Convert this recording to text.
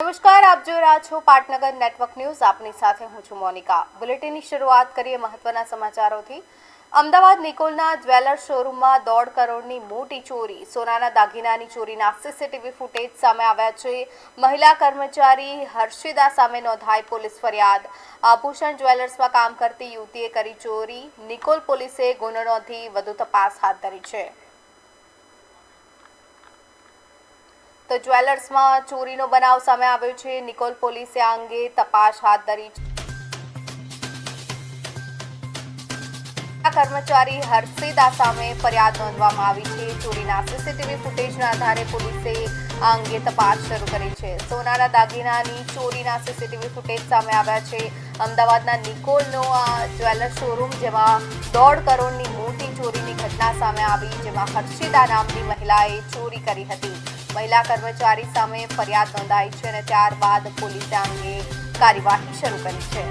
નમસ્કાર, આપ જોઈ રહ્યા છો પાટનગર નેટવર્ક ન્યૂઝ. આપની સાથે હું છું મોનિકા. બુલેટિનની શરૂઆત કરીએ મહત્વના સમાચારોથી. અમદાવાદ નિકોલના જ્વેલર્સ શોરૂમમાં 1.5 કરોડની મોટી ચોરી. સોનાના દાગીનાની ચોરીના સીસીટીવી ફૂટેજ સામે આવ્યા છે. મહિલા કર્મચારી હર્ષિદા સામે નોંધાઈ પોલીસ ફરિયાદ. આભૂષણ જ્વેલર્સમાં કામ કરતી યુવતીએ કરી ચોરી. નિકોલ પોલીસે ગુનો નોંધી વધુ તપાસ હાથ ધરી છે. તો જ્વેલર્સમાં ચોરીનો બનાવ સામે આવ્યો છે. નિકોલ પોલીસે આ અંગે તપાસ હાથ ધરી છે. કર્મચારી હર્ષિદા સામે ફરિયાદ નોંધવામાં આવી છે. ચોરીના સીસીટીવી ફૂટેજના આધારે પોલીસે આ અંગે તપાસ શરૂ કરી છે. સોનાના દાગીનાની ચોરીના સીસીટીવી ફૂટેજ સામે આવ્યા છે. અમદાવાદના નિકોલનો આ જ્વેલર્સ શોરૂમ જેમાં 1.5 કરોડની મોટી ચોરીની ઘટના સામે આવી, જેમાં હર્ષિદા નામની મહિલાએ ચોરી કરી હતી. મહિલા કર્મચારી સામે ફરિયાદ નોંધાઈ છે અને ત્યારબાદ પોલીસે આ અંગે કાર્યવાહી શરૂ કરી છે.